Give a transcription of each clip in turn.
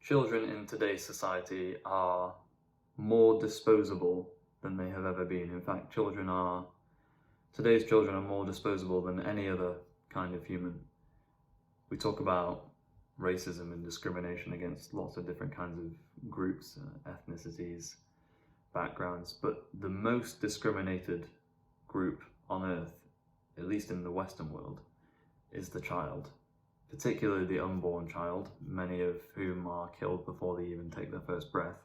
Children in today's society are more disposable than they have ever been. In fact, today's children are more disposable than any other kind of human. We talk about racism and discrimination against lots of different kinds of groups, ethnicities, backgrounds, but the most discriminated group on earth, at least in the Western world, is the child. Particularly the unborn child, many of whom are killed before they even take their first breath.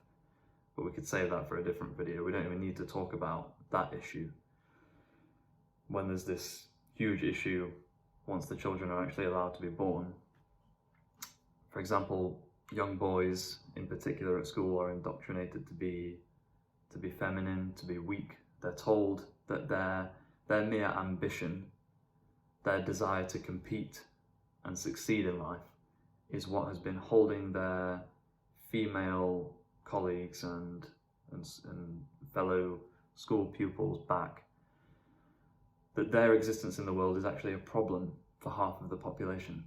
But we could save that for a different video. We don't even need to talk about that issue. When there's this huge issue once the children are actually allowed to be born. For example, young boys in particular at school are indoctrinated to be feminine, to be weak. They're told that their mere ambition, their desire to compete and succeed in life is what has been holding their female colleagues and fellow school pupils back. That their existence in the world is actually a problem for half of the population.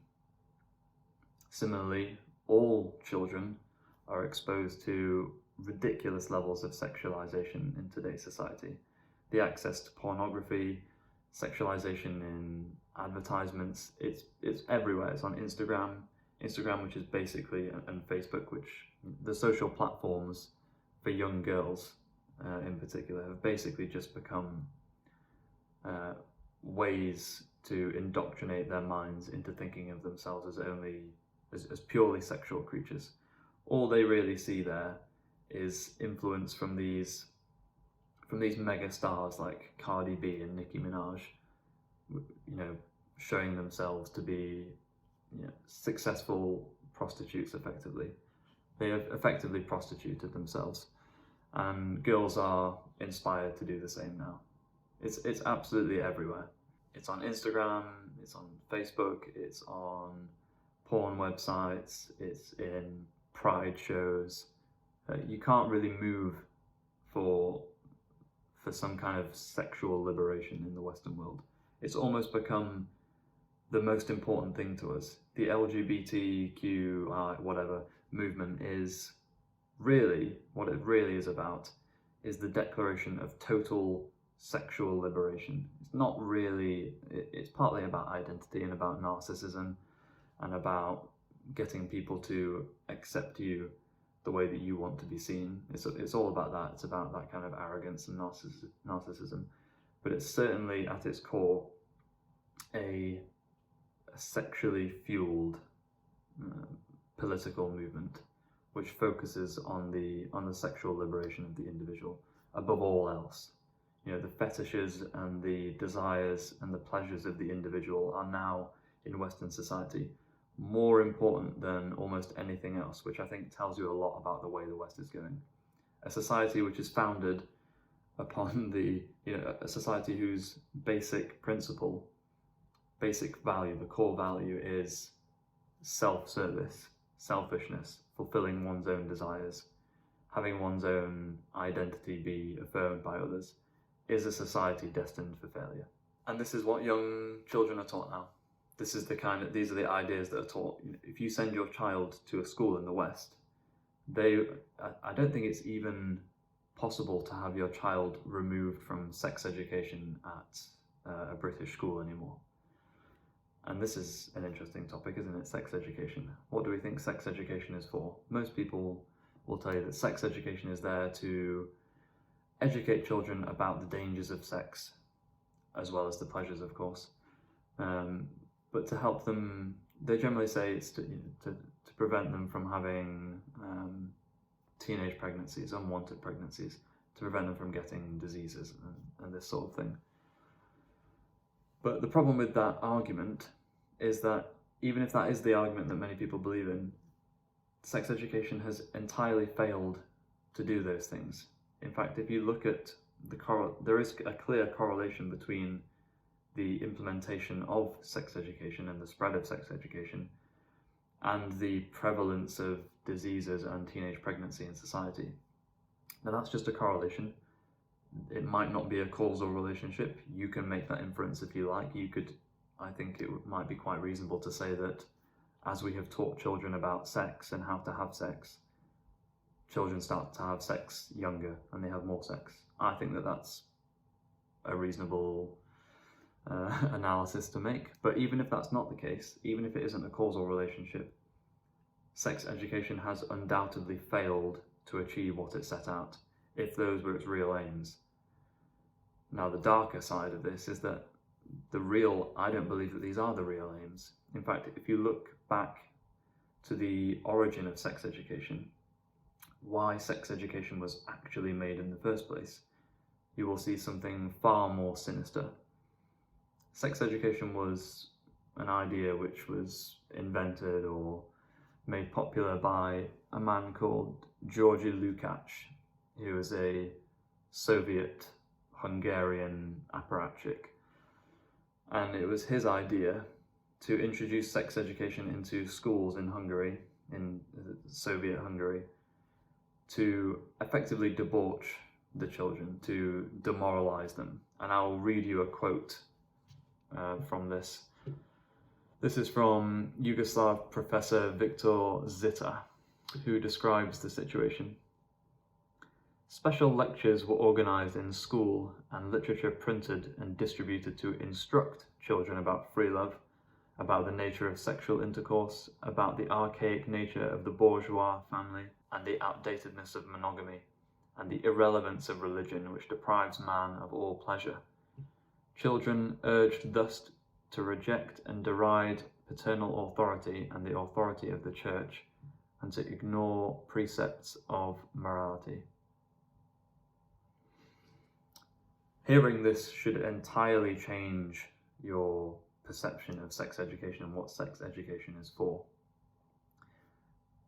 Similarly, all children are exposed to ridiculous levels of sexualization in today's society. The access to pornography, sexualization in advertisements, it's everywhere. It's on Instagram, which is basically, and Facebook, which the social platforms for young girls in particular have basically just become ways to indoctrinate their minds into thinking of themselves as purely sexual creatures. All they really see there is influence from these mega stars like Cardi B and Nicki Minaj, showing themselves to be successful prostitutes effectively. They have effectively prostituted themselves, and girls are inspired to do the same now. It's absolutely everywhere. It's on Instagram, it's on Facebook, it's on porn websites, it's in pride shows. You can't really move for some kind of sexual liberation in the Western world. It's almost become the most important thing to us. The LGBTQ whatever movement is really, what it really is about is the declaration of total sexual liberation. It's not really, it's partly about identity and about narcissism and about getting people to accept you the way that you want to be seen. It's all about that. It's about that kind of arrogance and narcissism. But it's certainly at its core a sexually fueled political movement which focuses on the sexual liberation of the individual above all else. The fetishes and the desires and the pleasures of the individual are now in Western society more important than almost anything else, which I think tells you a lot about the way the West is going. A society which is founded upon a society whose basic principle, basic value, the core value is self-service, selfishness, fulfilling one's own desires, having one's own identity be affirmed by others, is a society destined for failure. And this is what young children are taught now. These are the ideas that are taught. If you send your child to a school in the West, I don't think it's even possible to have your child removed from sex education at a British school anymore. And this is an interesting topic, isn't it? Sex education. What do we think sex education is for? Most people will tell you that sex education is there to educate children about the dangers of sex, as well as the pleasures, of course. But to help them, they generally say it's to prevent them from having teenage pregnancies, unwanted pregnancies, to prevent them from getting diseases and this sort of thing. But the problem with that argument is that even if that is the argument that many people believe in, sex education has entirely failed to do those things. In fact, if you look at there is a clear correlation between the implementation of sex education and the spread of sex education and the prevalence of diseases and teenage pregnancy in society. Now that's just a correlation. It might not be a causal relationship. You can make that inference if you like. I think it might be quite reasonable to say that as we have taught children about sex and how to have sex, children start to have sex younger and they have more sex. I think that that's a reasonable analysis to make. But even if that's not the case, even if it isn't a causal relationship, sex education has undoubtedly failed to achieve what it set out, if those were its real aims. Now, the darker side of this is that I don't believe that these are the real aims. In fact, if you look back to the origin of sex education, why sex education was actually made in the first place, you will see something far more sinister. Sex education was an idea which was invented or made popular by a man called Georgy Lukács, who was a Soviet Hungarian apparatchik. And it was his idea to introduce sex education into schools in Hungary, in Soviet Hungary, to effectively debauch the children, to demoralize them. And I'll read you a quote from this. This is from Yugoslav professor Viktor Zita, who describes the situation. Special lectures were organized in school and literature printed and distributed to instruct children about free love, about the nature of sexual intercourse, about the archaic nature of the bourgeois family and the outdatedness of monogamy, and the irrelevance of religion which deprives man of all pleasure. Children urged thus to reject and deride paternal authority and the authority of the church, and to ignore precepts of morality. Hearing this should entirely change your perception of sex education and what sex education is for.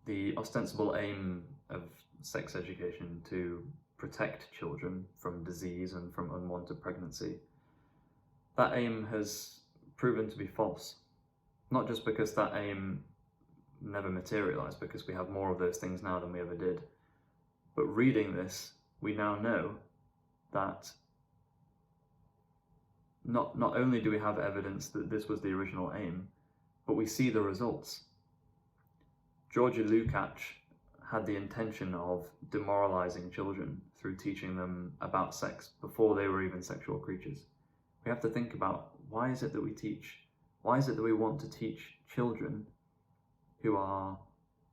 The ostensible aim of sex education to protect children from disease and from unwanted pregnancy, that aim has proven to be false. Not just because that aim never materialized, because we have more of those things now than we ever did, but reading this, we now know that not only do we have evidence that this was the original aim, but we see the results. Georgy Lukács had the intention of demoralizing children through teaching them about sex before they were even sexual creatures. We have to think about, why is it that we want to teach children who are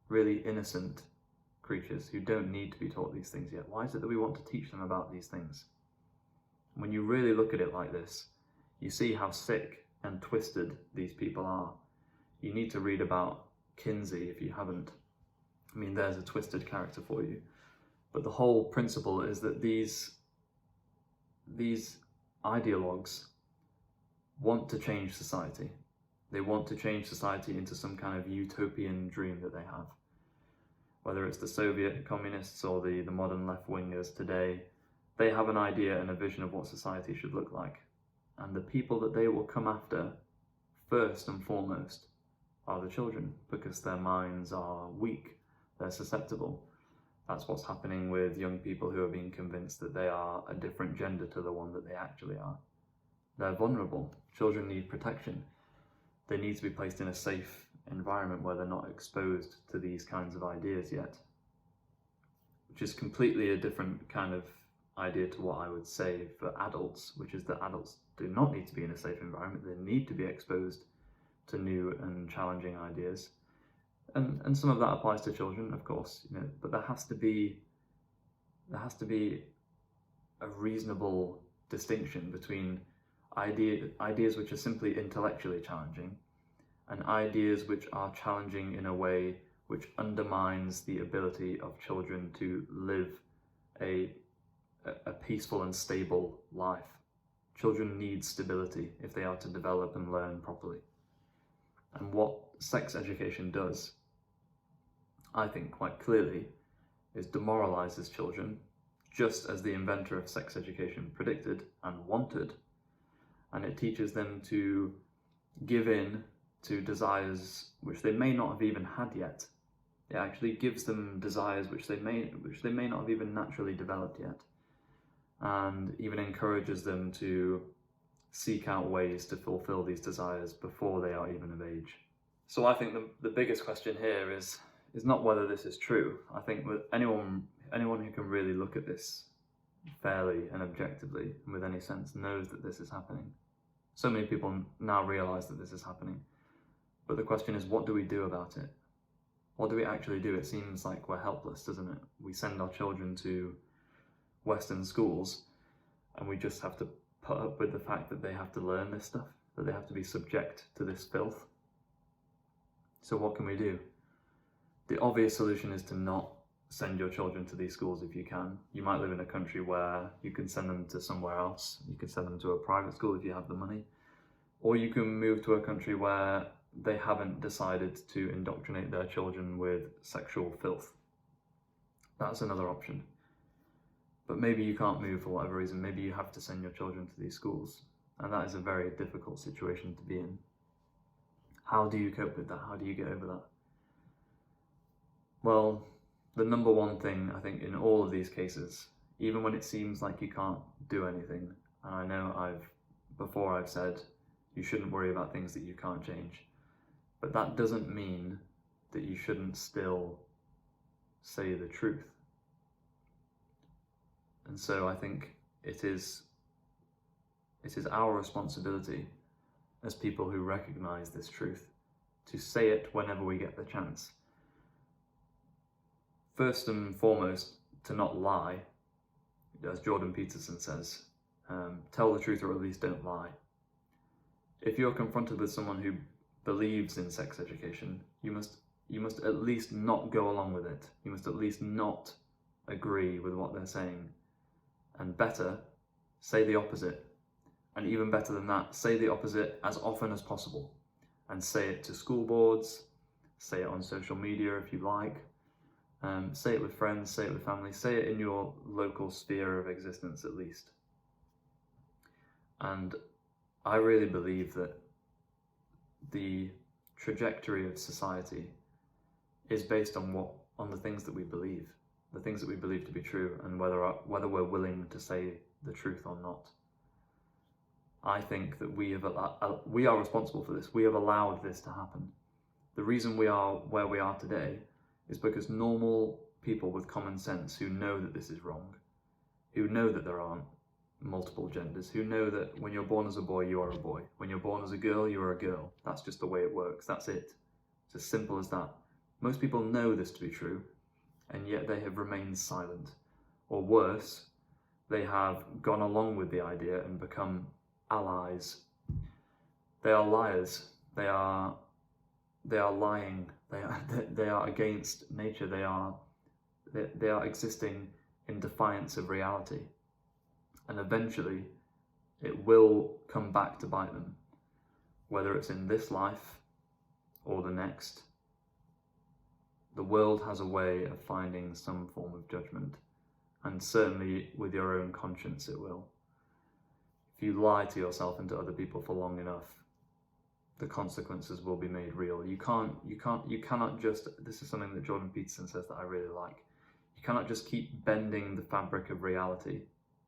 really innocent creatures, who don't need to be taught these things yet? Why is it that we want to teach them about these things? When you really look at it like this, you see how sick and twisted these people are. You need to read about Kinsey if you haven't. I mean, there's a twisted character for you. But the whole principle is that these ideologues want to change society. They want to change society into some kind of utopian dream that they have. Whether it's the Soviet communists or the modern left-wingers today, they have an idea and a vision of what society should look like. And the people that they will come after, first and foremost, are the children, because their minds are weak, they're susceptible. That's what's happening with young people who are being convinced that they are a different gender to the one that they actually are. They're vulnerable. Children need protection. They need to be placed in a safe environment where they're not exposed to these kinds of ideas yet, which is completely a different kind of idea to what I would say for adults, which is that adults do not need to be in a safe environment. They need to be exposed to new and challenging ideas. And some of that applies to children, of course, but there has to be a reasonable distinction between ideas which are simply intellectually challenging and ideas which are challenging in a way which undermines the ability of children to live a peaceful and stable life. Children need stability if they are to develop and learn properly. And what sex education does, I think quite clearly, is demoralizes children, just as the inventor of sex education predicted and wanted, and it teaches them to give in to desires which they may not have even had yet. It actually gives them desires which they may not have even naturally developed yet, and even encourages them to seek out ways to fulfill these desires before they are even of age. So I think the biggest question here is not whether this is true. I think with anyone who can really look at this fairly and objectively and with any sense knows that this is happening. So many people now realise that this is happening. But the question is, what do we do about it? What do we actually do? It seems like we're helpless, doesn't it? We send our children to Western schools and we just have to put up with the fact that they have to learn this stuff, that they have to be subject to this filth. So what can we do? The obvious solution is to not send your children to these schools if you can. You might live in a country where you can send them to somewhere else. You can send them to a private school if you have the money. Or you can move to a country where they haven't decided to indoctrinate their children with sexual filth. That's another option. But maybe you can't move for whatever reason. Maybe you have to send your children to these schools. And that is a very difficult situation to be in. How do you cope with that? How do you get over that? Well, the number one thing, I think, in all of these cases, even when it seems like you can't do anything, and I know I've said you shouldn't worry about things that you can't change, but that doesn't mean that you shouldn't still say the truth. And so I think it is our responsibility as people who recognise this truth to say it whenever we get the chance. First and foremost, to not lie, as Jordan Peterson says, tell the truth or at least don't lie. If you're confronted with someone who believes in sex education, you must at least not go along with it. You must at least not agree with what they're saying. And better, say the opposite. And even better than that, say the opposite as often as possible. And say it to school boards, say it on social media if you like, say it with friends, say it with family, say it in your local sphere of existence at least. And I really believe that the trajectory of society is based on the things that we believe, the things that we believe to be true, and whether we're willing to say the truth or not. I think that we are responsible for this. We have allowed this to happen. The reason we are where we are today is because normal people with common sense who know that this is wrong, who know that there aren't multiple genders, who know that when you're born as a boy, you are a boy. When you're born as a girl, you are a girl. That's just the way it works. That's it. It's as simple as that. Most people know this to be true, and yet they have remained silent. Or worse, they have gone along with the idea and become allies. They are liars. They are lying. They are against nature. They are existing in defiance of reality. And eventually it will come back to bite them, whether it's in this life or the next. The world has a way of finding some form of judgment, and certainly with your own conscience it will. If you lie to yourself and to other people for long enough, the consequences will be made real. You cannot just, this is something that Jordan Peterson says that I really like, you cannot just keep bending the fabric of reality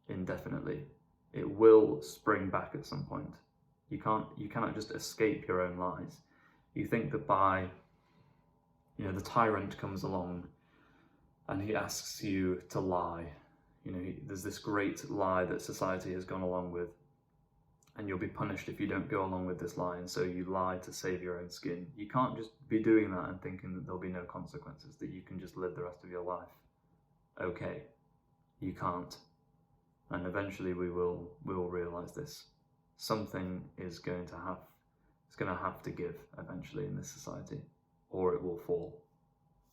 indefinitely. It will spring back at some point. You cannot just escape your own lies. You think that the tyrant comes along and he asks you to lie. There's this great lie that society has gone along with, and you'll be punished if you don't go along with this lie, and so you lie to save your own skin. You can't just be doing that and thinking that there'll be no consequences, that you can just live the rest of your life. Okay, you can't. And eventually we will realise this. Something is going to have to give eventually in this society, or it will fall.